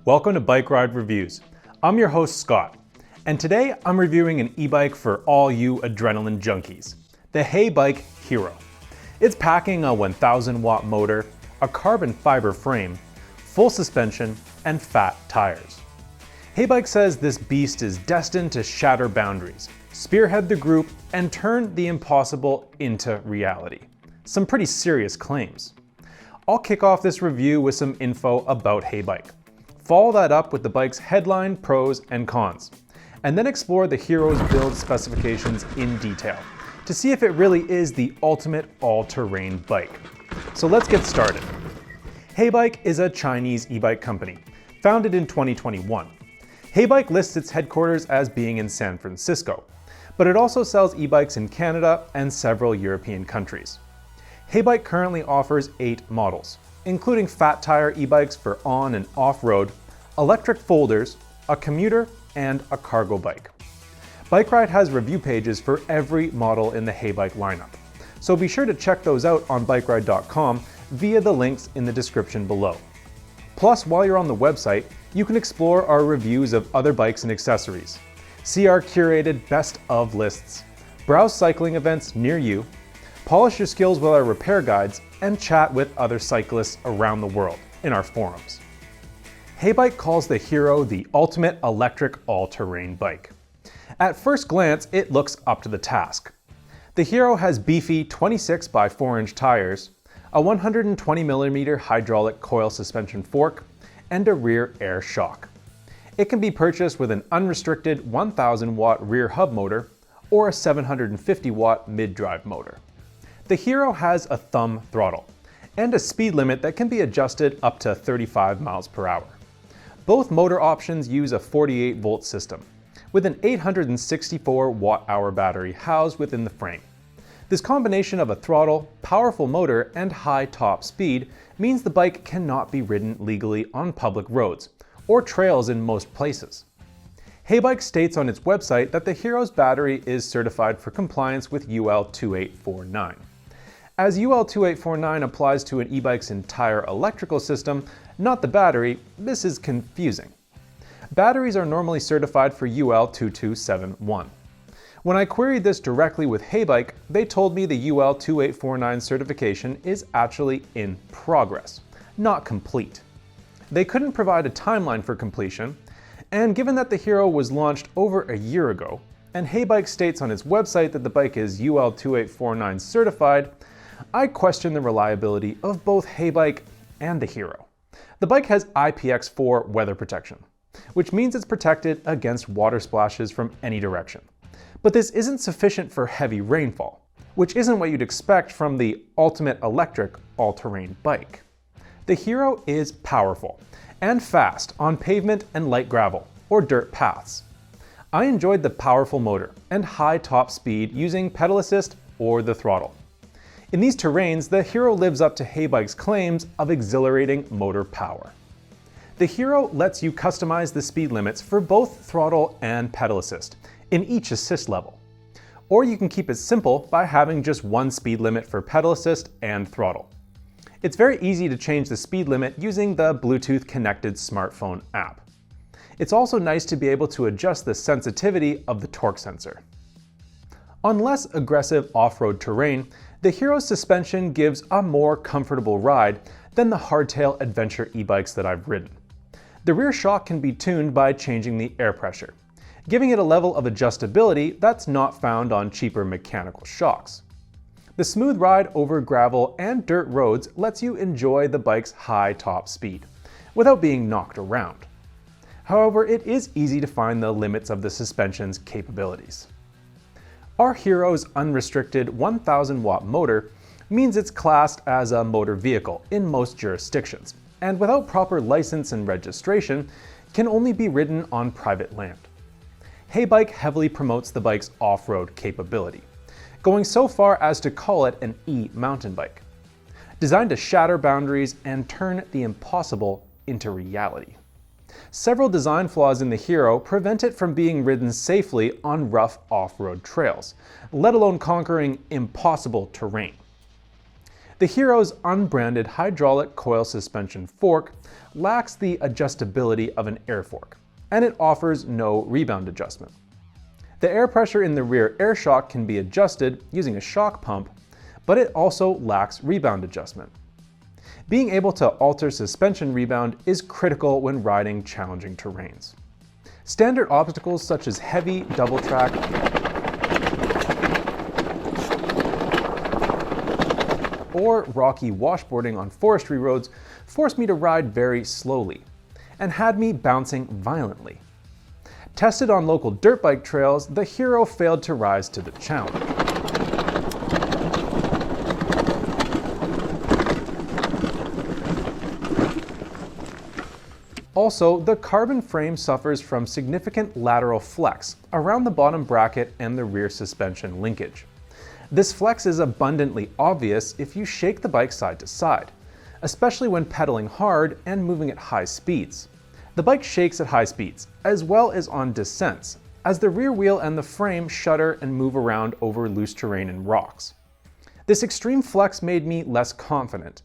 Welcome to Bike Ride Reviews. I'm your host Scott, and today I'm reviewing an e-bike for all you adrenaline junkies, the Heybike Hero. It's packing a 1000 watt motor, a carbon fiber frame, full suspension, and fat tires. Heybike says this beast is destined to shatter boundaries, spearhead the group, and turn the impossible into reality. Some pretty serious claims. I'll kick off this review with some info about Heybike. Follow that up with the bike's headline, pros, and cons, and then explore the Hero's build specifications in detail to see if it really is the ultimate all-terrain bike. So let's get started. Heybike is a Chinese e-bike company, founded in 2021. Heybike lists its headquarters as being in San Francisco, but it also sells e-bikes in Canada and several European countries. Heybike currently offers 8 models, including fat tire e-bikes for on and off-road, electric folders, a commuter, and a cargo bike. Bike Ride has review pages for every model in the Heybike lineup, so be sure to check those out on bikeride.com via the links in the description below. Plus, while you're on the website, you can explore our reviews of other bikes and accessories, see our curated best of lists, browse cycling events near you, polish your skills with our repair guides, and chat with other cyclists around the world in our forums. Heybike calls the Hero the ultimate electric all-terrain bike. At first glance, it looks up to the task. The Hero has beefy 26 by 4 inch tires, a 120mm hydraulic coil suspension fork, and a rear air shock. It can be purchased with an unrestricted 1000 watt rear hub motor or a 750 watt mid-drive motor. The Hero has a thumb throttle and a speed limit that can be adjusted up to 35 miles per hour. Both motor options use a 48 volt system with an 864 watt-hour battery housed within the frame. This combination of a throttle, powerful motor, and high top speed means the bike cannot be ridden legally on public roads or trails in most places. Heybike states on its website that the Hero's battery is certified for compliance with UL 2849. As UL 2849 applies to an e-bike's entire electrical system, not the battery, this is confusing. Batteries are normally certified for UL 2271. When I queried this directly with Heybike, they told me the UL 2849 certification is actually in progress, not complete. They couldn't provide a timeline for completion, and given that the Hero was launched over a year ago, and Heybike states on its website that the bike is UL 2849 certified, I question the reliability of both Heybike and the Hero. The bike has IPX4 weather protection, which means it's protected against water splashes from any direction. But this isn't sufficient for heavy rainfall, which isn't what you'd expect from the ultimate electric all-terrain bike. The Hero is powerful and fast on pavement and light gravel, or dirt paths. I enjoyed the powerful motor and high top speed using pedal assist or the throttle. In these terrains, the Hero lives up to Heybike's claims of exhilarating motor power. The Hero lets you customize the speed limits for both throttle and pedal assist in each assist level. Or you can keep it simple by having just one speed limit for pedal assist and throttle. It's very easy to change the speed limit using the Bluetooth connected smartphone app. It's also nice to be able to adjust the sensitivity of the torque sensor. On less aggressive off-road terrain, the Hero's suspension gives a more comfortable ride than the hardtail adventure e-bikes that I've ridden. The rear shock can be tuned by changing the air pressure, giving it a level of adjustability that's not found on cheaper mechanical shocks. The smooth ride over gravel and dirt roads lets you enjoy the bike's high top speed without being knocked around. However, it is easy to find the limits of the suspension's capabilities. Our Hero's unrestricted 1000 watt motor means it's classed as a motor vehicle in most jurisdictions, and without proper license and registration, can only be ridden on private land. Heybike heavily promotes the bike's off-road capability, going so far as to call it an e-mountain bike, designed to shatter boundaries and turn the impossible into reality. Several design flaws in the Hero prevent it from being ridden safely on rough off-road trails, let alone conquering impossible terrain. The Hero's unbranded hydraulic coil suspension fork lacks the adjustability of an air fork, and it offers no rebound adjustment. The air pressure in the rear air shock can be adjusted using a shock pump, but it also lacks rebound adjustment. Being able to alter suspension rebound is critical when riding challenging terrains. Standard obstacles such as heavy double track or rocky washboarding on forestry roads forced me to ride very slowly and had me bouncing violently. Tested on local dirt bike trails, the Hero failed to rise to the challenge. Also, the carbon frame suffers from significant lateral flex around the bottom bracket and the rear suspension linkage. This flex is abundantly obvious if you shake the bike side to side, especially when pedaling hard and moving at high speeds. The bike shakes at high speeds, as well as on descents, as the rear wheel and the frame shudder and move around over loose terrain and rocks. This extreme flex made me less confident,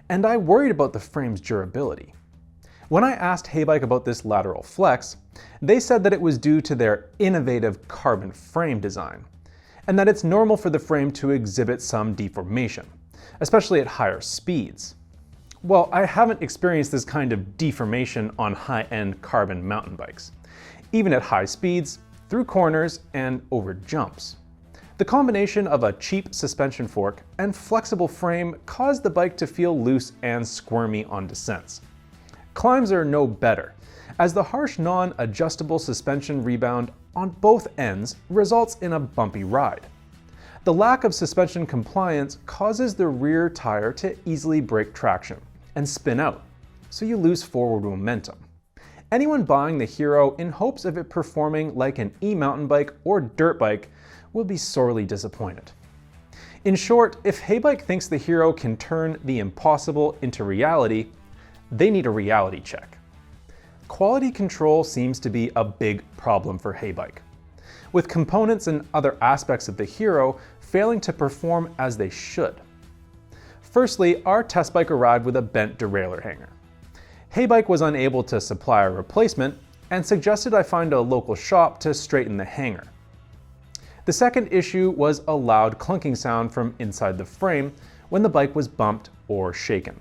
and I worried about the frame's durability. When I asked Heybike about this lateral flex, they said that it was due to their innovative carbon frame design, and that it's normal for the frame to exhibit some deformation, especially at higher speeds. Well, I haven't experienced this kind of deformation on high-end carbon mountain bikes, even at high speeds, through corners, and over jumps. The combination of a cheap suspension fork and flexible frame caused the bike to feel loose and squirmy on descents. Climbs are no better, as the harsh non-adjustable suspension rebound on both ends results in a bumpy ride. The lack of suspension compliance causes the rear tire to easily break traction and spin out, so you lose forward momentum. Anyone buying the Hero in hopes of it performing like an e-mountain bike or dirt bike will be sorely disappointed. In short, if Heybike thinks the Hero can turn the impossible into reality, they need a reality check. Quality control seems to be a big problem for Heybike, with components and other aspects of the Hero failing to perform as they should. Firstly, our test bike arrived with a bent derailleur hanger. Heybike was unable to supply a replacement and suggested I find a local shop to straighten the hanger. The second issue was a loud clunking sound from inside the frame when the bike was bumped or shaken.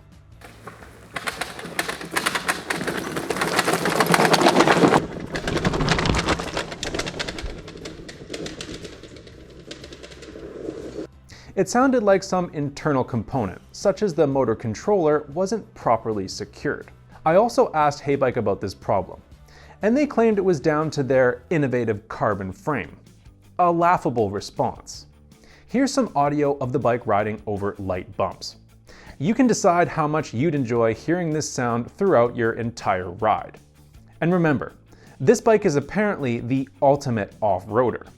It sounded like some internal component, such as the motor controller, wasn't properly secured. I also asked Heybike about this problem, and they claimed it was down to their innovative carbon frame. A laughable response. Here's some audio of the bike riding over light bumps. You can decide how much you'd enjoy hearing this sound throughout your entire ride. And remember, this bike is apparently the ultimate off-roader.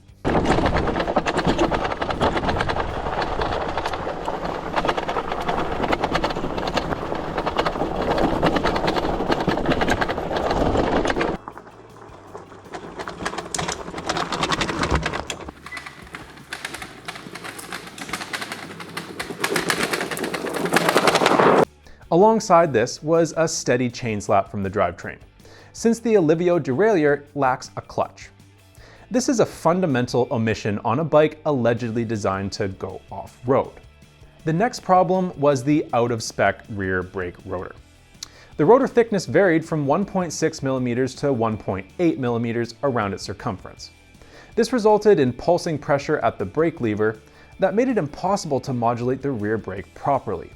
Alongside this was a steady chain slap from the drivetrain, since the Alivio derailleur lacks a clutch. This is a fundamental omission on a bike allegedly designed to go off-road. The next problem was the out-of-spec rear brake rotor. The rotor thickness varied from 1.6 millimeters to 1.8 millimeters around its circumference. This resulted in pulsing pressure at the brake lever that made it impossible to modulate the rear brake properly,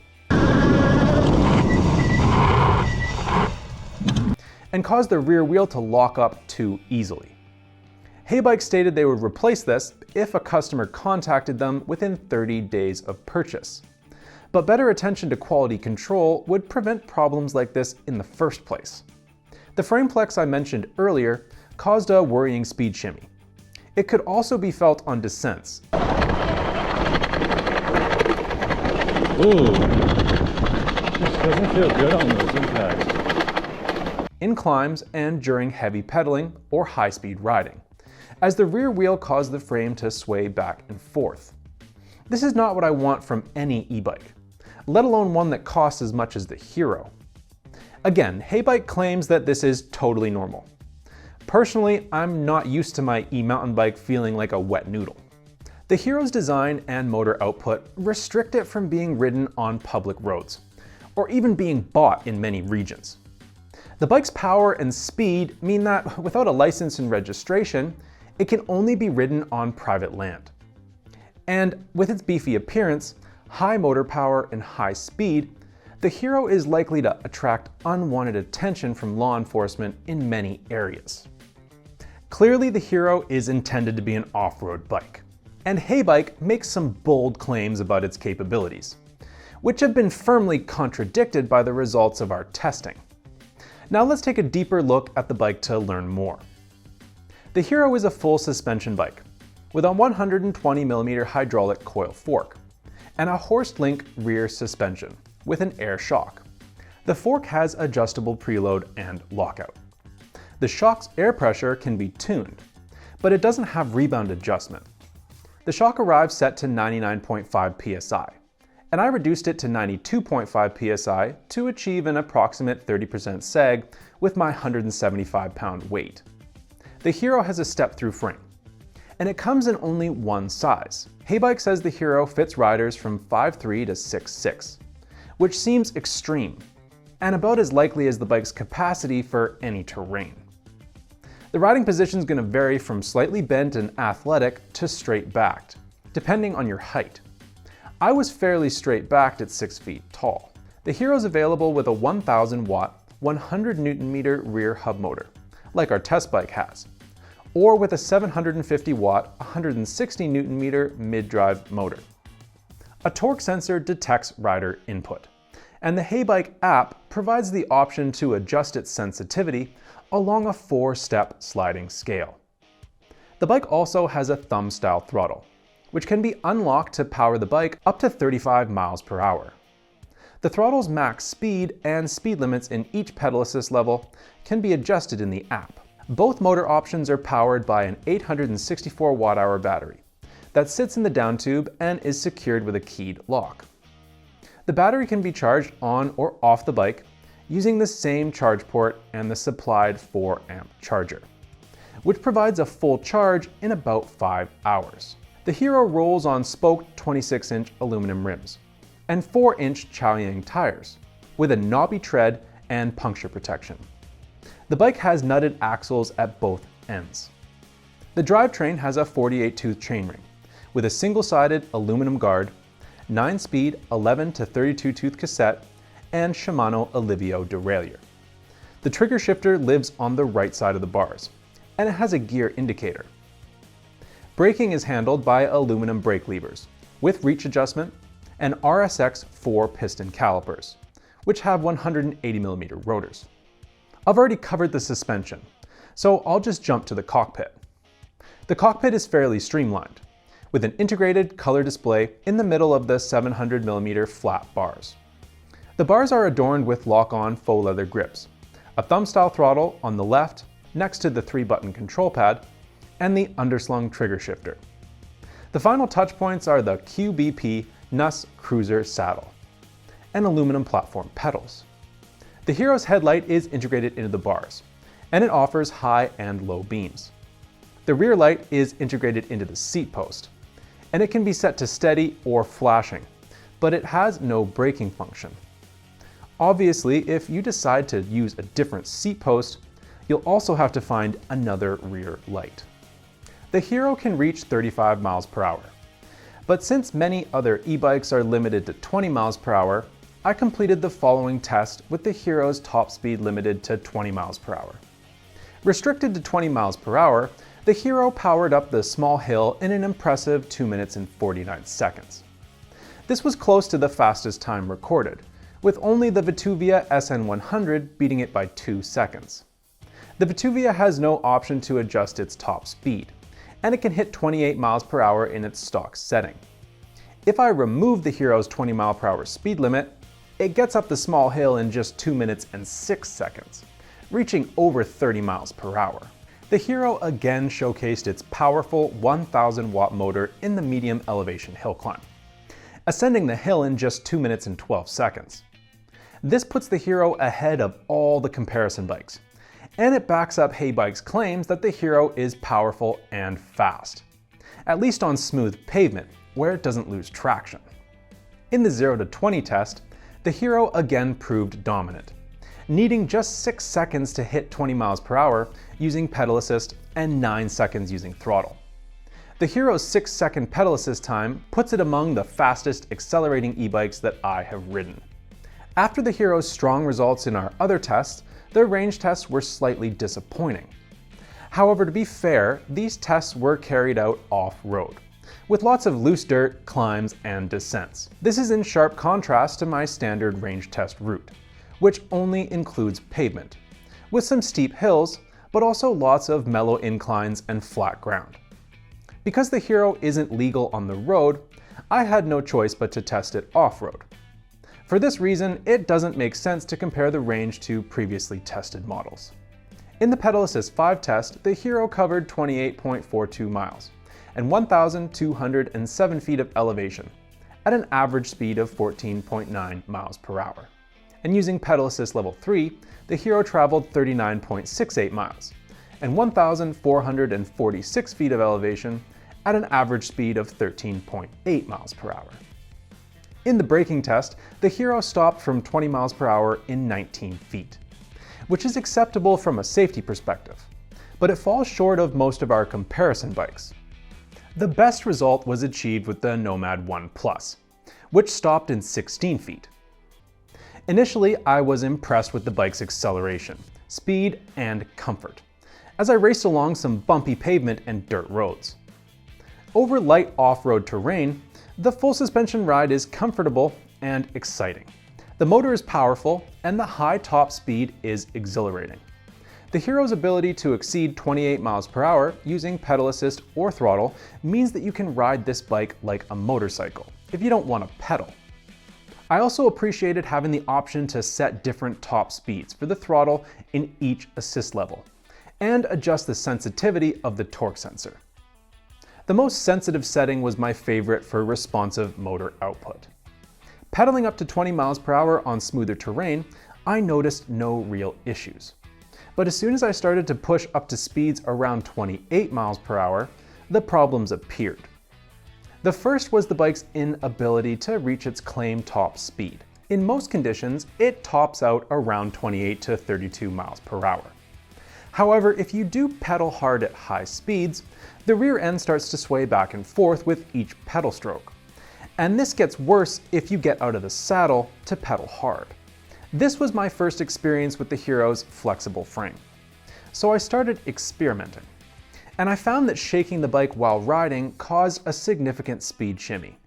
and caused the rear wheel to lock up too easily. Heybike stated they would replace this if a customer contacted them within 30 days of purchase. But better attention to quality control would prevent problems like this in the first place. The frame flex I mentioned earlier caused a worrying speed shimmy. It could also be felt on descents. Ooh, this doesn't feel good on those impacts. In climbs and during heavy pedaling or high-speed riding, as the rear wheel caused the frame to sway back and forth. This is not what I want from any e-bike. let alone one that costs as much as the Hero. Again, Heybike claims that this is totally normal. Personally, I'm not used to my e-mountain bike feeling like a wet noodle. The Hero's design and motor output restrict it from being ridden on public roads, or even being bought in many regions. The bike's power and speed mean that without a license and registration, it can only be ridden on private land. And with its beefy appearance, high motor power, and high speed, the Hero is likely to attract unwanted attention from law enforcement in many areas. Clearly, the Hero is intended to be an off-road bike, and Heybike makes some bold claims about its capabilities, which have been firmly contradicted by the results of our testing. Now let's take a deeper look at the bike to learn more. The Hero is a full suspension bike with a 120mm hydraulic coil fork and a Horst-Link rear suspension with an air shock. The fork has adjustable preload and lockout. The shock's air pressure can be tuned, but it doesn't have rebound adjustment. The shock arrives set to 99.5 psi, and I reduced it to 92.5 psi to achieve an approximate 30% sag with my 175-pound weight. The Hero has a step-through frame, and it comes in only one size. Heybike says the Hero fits riders from 5'3" to 6'6", which seems extreme, and about as likely as the bike's capacity for any terrain. The riding position is going to vary from slightly bent and athletic to straight-backed, depending on your height. I was fairly straight-backed at 6 feet tall. The Hero is available with a 1,000-watt, 100-Nm rear hub motor, like our test bike has, or with a 750-watt, 160-Nm mid-drive motor. A torque sensor detects rider input, and the Heybike app provides the option to adjust its sensitivity along a 4-step sliding scale. The bike also has a thumb-style throttle, which can be unlocked to power the bike up to 35 miles per hour. The throttle's max speed and speed limits in each pedal assist level can be adjusted in the app. Both motor options are powered by an 864 watt-hour battery that sits in the down tube and is secured with a keyed lock. The battery can be charged on or off the bike using the same charge port and the supplied 4-amp charger, which provides a full charge in about 5 hours. The Hero rolls on spoked 26-inch aluminum rims and 4-inch Chaoyang tires with a knobby tread and puncture protection. The bike has nutted axles at both ends. The drivetrain has a 48-tooth chainring with a single-sided aluminum guard, 9-speed 11 to 32-tooth cassette, and Shimano Alivio derailleur. The trigger shifter lives on the right side of the bars, and it has a gear indicator. Braking is handled by aluminum brake levers with reach adjustment and RSX 4-piston calipers, which have 180mm rotors. I've already covered the suspension, so I'll just jump to the cockpit. The cockpit is fairly streamlined, with an integrated color display in the middle of the 700mm flat bars. The bars are adorned with lock-on faux leather grips, a thumb-style throttle on the left next to the 3-button control pad, and the underslung trigger shifter. The final touch points are the QBP NUS Cruiser saddle and aluminum platform pedals. The Hero's headlight is integrated into the bars, and it offers high and low beams. The rear light is integrated into the seat post, and it can be set to steady or flashing, but it has no braking function. Obviously, if you decide to use a different seat post, you'll also have to find another rear light. The Hero can reach 35 miles per hour, but since many other e-bikes are limited to 20 miles per hour, I completed the following test with the Hero's top speed limited to 20 miles per hour. Restricted to 20 miles per hour, the Hero powered up the small hill in an impressive 2 minutes and 49 seconds. This was close to the fastest time recorded, with only the Vituvia SN100 beating it by 2 seconds. The Vituvia has no option to adjust its top speed, and it can hit 28 miles per hour in its stock setting. If I remove the Hero's 20 mile per hour speed limit, it gets up the small hill in just 2 minutes and 6 seconds, reaching over 30 miles per hour. The Hero again showcased its powerful 1,000 watt motor in the medium elevation hill climb. ascending the hill in just 2 minutes and 12 seconds. This puts the Hero ahead of all the comparison bikes, and it backs up Heybike's claims that the Hero is powerful and fast, at least on smooth pavement, where it doesn't lose traction. In the 0 to 20 test, the Hero again proved dominant, needing just 6 seconds to hit 20 miles per hour using pedal assist and 9 seconds using throttle. The Hero's 6-second pedal assist time puts it among the fastest accelerating e-bikes that I have ridden. After the Hero's strong results in our other tests, their range tests were slightly disappointing. However, to be fair, these tests were carried out off-road, with lots of loose dirt, climbs, and descents. This is in sharp contrast to my standard range test route, which only includes pavement, with some steep hills, but also lots of mellow inclines and flat ground. Because the Hero isn't legal on the road, I had no choice but to test it off-road. For this reason, it doesn't make sense to compare the range to previously tested models. In the Pedal Assist 5 test, the Hero covered 28.42 miles and 1,207 feet of elevation at an average speed of 14.9 miles per hour. And using Pedal Assist Level 3, the Hero traveled 39.68 miles and 1,446 feet of elevation at an average speed of 13.8 miles per hour. In the braking test, the Hero stopped from 20 miles per hour in 19 feet, which is acceptable from a safety perspective, but it falls short of most of our comparison bikes. The best result was achieved with the Nomad 1 Plus, which stopped in 16 feet. Initially, I was impressed with the bike's acceleration, speed, and comfort, as I raced along some bumpy pavement and dirt roads. Over light off-road terrain, the full suspension ride is comfortable and exciting. The motor is powerful, and the high top speed is exhilarating. The Hero's ability to exceed 28 miles per hour using pedal assist or throttle means that you can ride this bike like a motorcycle if you don't want to pedal. I also appreciated having the option to set different top speeds for the throttle in each assist level, and adjust the sensitivity of the torque sensor. The most sensitive setting was my favorite for responsive motor output. Pedaling up to 20 miles per hour on smoother terrain, I noticed no real issues. But as soon as I started to push up to speeds around 28 miles per hour, the problems appeared. The first was the bike's inability to reach its claimed top speed. In most conditions, it tops out around 28 to 32 miles per hour. However, if you do pedal hard at high speeds, the rear end starts to sway back and forth with each pedal stroke. And this gets worse if you get out of the saddle to pedal hard. This was my first experience with the Hero's flexible frame. So I started experimenting. And I found that shaking the bike while riding caused a significant speed shimmy.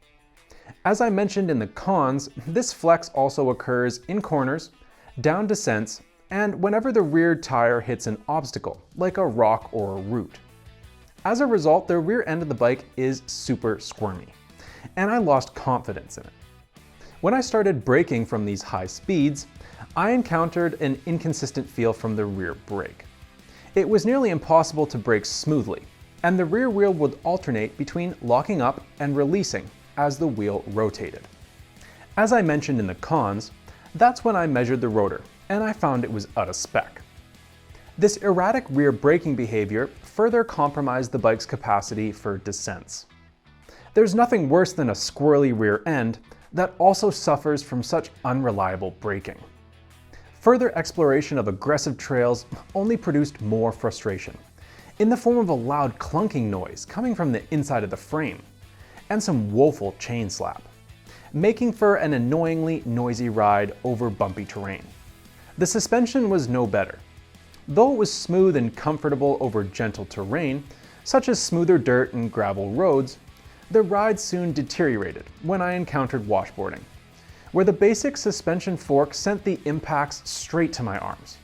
As I mentioned in the cons, this flex also occurs in corners, down descents, and whenever the rear tire hits an obstacle, like a rock or a root. As a result, the rear end of the bike is super squirmy, and I lost confidence in it. When I started braking from these high speeds, I encountered an inconsistent feel from the rear brake. It was nearly impossible to brake smoothly, and the rear wheel would alternate between locking up and releasing as the wheel rotated. As I mentioned in the cons, that's when I measured the rotor, and I found it was out of spec. This erratic rear braking behavior further compromised the bike's capacity for descents. There's nothing worse than a squirrely rear end that also suffers from such unreliable braking. Further exploration of aggressive trails only produced more frustration, in the form of a loud clunking noise coming from the inside of the frame, and some woeful chain slap, making for an annoyingly noisy ride over bumpy terrain. The suspension was no better. Though it was smooth and comfortable over gentle terrain, such as smoother dirt and gravel roads, the ride soon deteriorated when I encountered washboarding, where the basic suspension fork sent the impacts straight to my arms.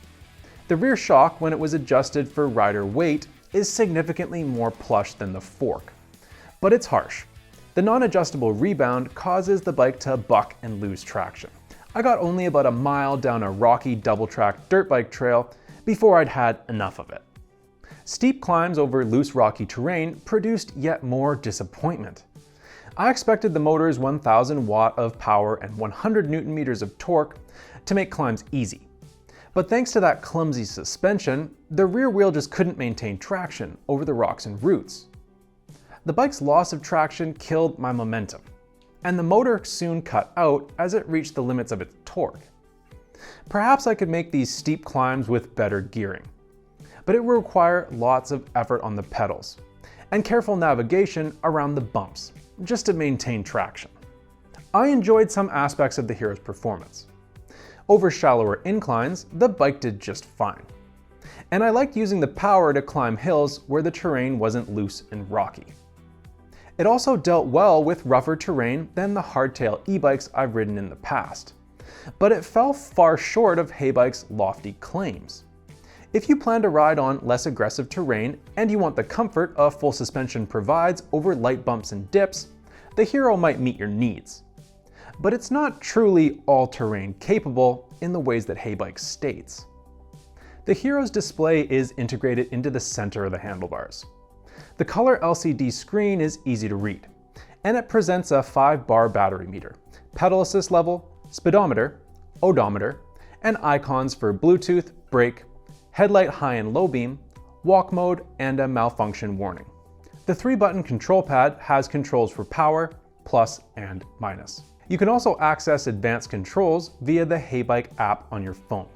The rear shock, when it was adjusted for rider weight, is significantly more plush than the fork, but it's harsh. The non-adjustable rebound causes the bike to buck and lose traction. I got only about a mile down a rocky double-track dirt bike trail before I'd had enough of it. Steep climbs over loose rocky terrain produced yet more disappointment. I expected the motor's 1000 watt of power and 100 newton meters of torque to make climbs easy. But thanks to that clumsy suspension, the rear wheel just couldn't maintain traction over the rocks and roots. The bike's loss of traction killed my momentum, and the motor soon cut out as it reached the limits of its torque. Perhaps I could make these steep climbs with better gearing, but it would require lots of effort on the pedals and careful navigation around the bumps just to maintain traction. I enjoyed some aspects of the Hero's performance. Over shallower inclines, the bike did just fine. And I liked using the power to climb hills where the terrain wasn't loose and rocky. It also dealt well with rougher terrain than the hardtail e-bikes I've ridden in the past, but it fell far short of Heybike's lofty claims. If you plan to ride on less aggressive terrain and you want the comfort a full suspension provides over light bumps and dips, the Hero might meet your needs. But it's not truly all-terrain capable in the ways that Heybike states. The Hero's display is integrated into the center of the handlebars. The color LCD screen is easy to read, and it presents a 5-bar battery meter, pedal assist level, speedometer, odometer, and icons for Bluetooth, brake, headlight high and low beam, walk mode, and a malfunction warning. The 3-button control pad has controls for power, plus, and minus. You can also access advanced controls via the Heybike app on your phone.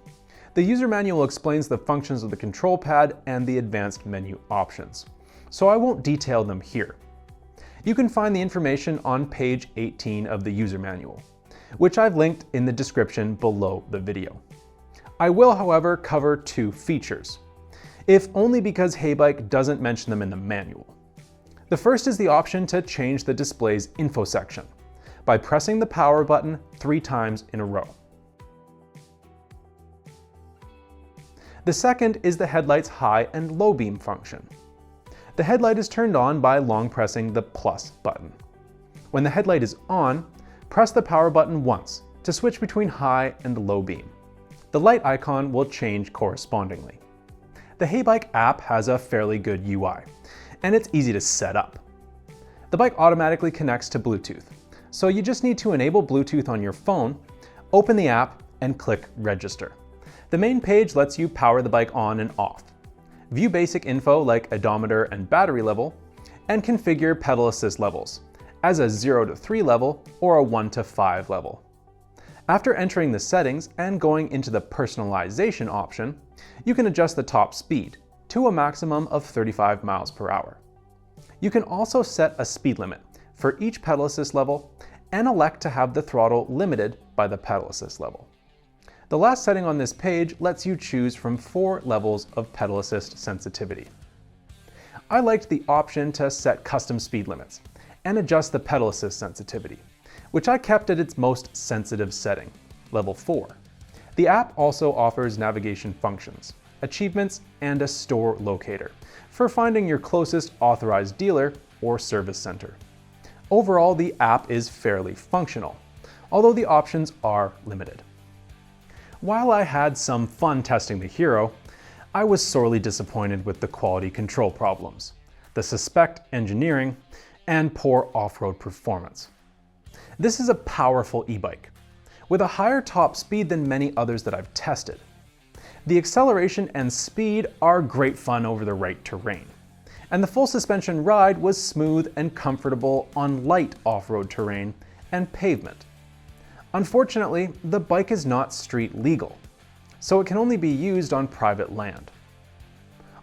The user manual explains the functions of the control pad and the advanced menu options, so I won't detail them here. You can find the information on page 18 of the user manual, which I've linked in the description below the video. I will, however, cover 2 features, if only because Heybike doesn't mention them in the manual. The first is the option to change the display's info section by pressing the power button 3 times in a row. The second is the headlight's high and low beam function. The headlight is turned on by long pressing the plus button. When the headlight is on, press the power button once to switch between high and low beam. The light icon will change correspondingly. The Heybike app has a fairly good UI, and it's easy to set up. The bike automatically connects to Bluetooth, so you just need to enable Bluetooth on your phone, open the app, and click Register. The main page lets you power the bike on and off, view basic info like odometer and battery level, and configure pedal assist levels as a 0 to 3 level or a 1 to 5 level. After entering the settings and going into the personalization option, you can adjust the top speed to a maximum of 35 miles per hour. You can also set a speed limit for each pedal assist level and elect to have the throttle limited by the pedal assist level. The last setting on this page lets you choose from 4 levels of pedal assist sensitivity. I liked the option to set custom speed limits and adjust the pedal assist sensitivity, which I kept at its most sensitive setting, level 4. The app also offers navigation functions, achievements, and a store locator for finding your closest authorized dealer or service center. Overall, the app is fairly functional, although the options are limited. While I had some fun testing the Hero, I was sorely disappointed with the quality control problems, the suspect engineering, and poor off-road performance. This is a powerful e-bike, with a higher top speed than many others that I've tested. The acceleration and speed are great fun over the right terrain, and the full suspension ride was smooth and comfortable on light off-road terrain and pavement. Unfortunately, the bike is not street legal, so it can only be used on private land.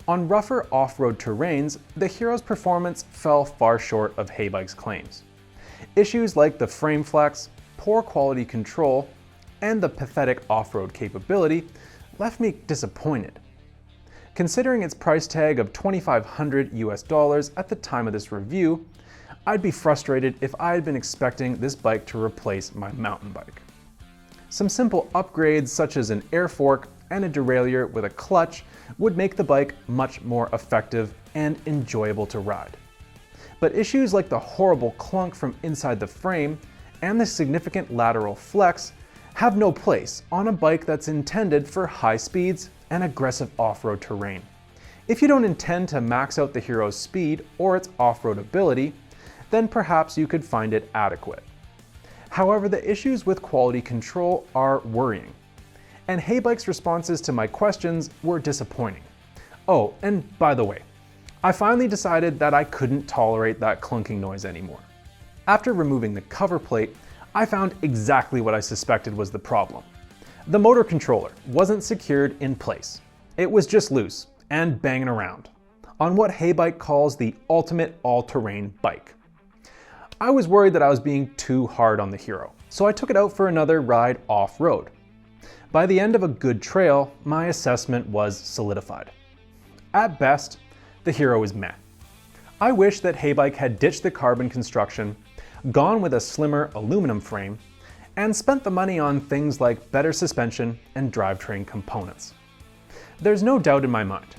On rougher off-road terrains, the Hero's performance fell far short of Heybike's claims. Issues like the frame flex, poor quality control, and the pathetic off-road capability left me disappointed. Considering its price tag of $2,500 US at the time of this review, I'd be frustrated if I had been expecting this bike to replace my mountain bike. Some simple upgrades such as an air fork and a derailleur with a clutch would make the bike much more effective and enjoyable to ride. But issues like the horrible clunk from inside the frame and the significant lateral flex have no place on a bike that's intended for high speeds and aggressive off-road terrain. If you don't intend to max out the Hero's speed or its off-road ability, then perhaps you could find it adequate. However, the issues with quality control are worrying, and Heybike's responses to my questions were disappointing. Oh, and by the way, I finally decided that I couldn't tolerate that clunking noise anymore. After removing the cover plate, I found exactly what I suspected was the problem. The motor controller wasn't secured in place. It was just loose and banging around on what Heybike calls the ultimate all-terrain bike. I was worried that I was being too hard on the Hero, so I took it out for another ride off-road. By the end of a good trail, my assessment was solidified. At best, the Hero is meh. I wish that Heybike had ditched the carbon construction, gone with a slimmer aluminum frame, and spent the money on things like better suspension and drivetrain components. There's no doubt in my mind,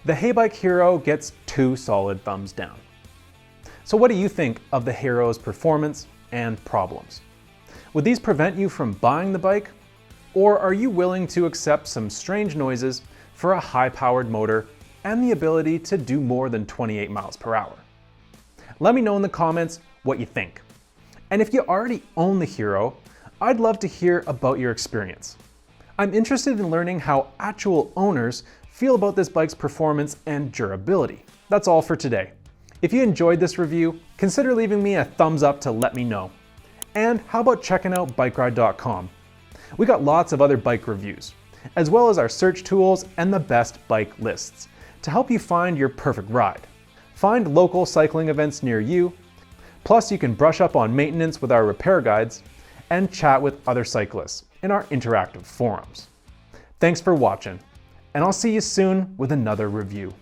the Heybike Hero gets 2 solid thumbs down. So what do you think of the Hero's performance and problems? Would these prevent you from buying the bike? Or are you willing to accept some strange noises for a high-powered motor and the ability to do more than 28 miles per hour? Let me know in the comments what you think. And if you already own the Hero, I'd love to hear about your experience. I'm interested in learning how actual owners feel about this bike's performance and durability. That's all for today. If you enjoyed this review, consider leaving me a thumbs up to let me know. And how about checking out bikeride.com? We got lots of other bike reviews, as well as our search tools and the best bike lists to help you find your perfect ride. Find local cycling events near you, plus you can brush up on maintenance with our repair guides and chat with other cyclists in our interactive forums. Thanks for watching, and I'll see you soon with another review.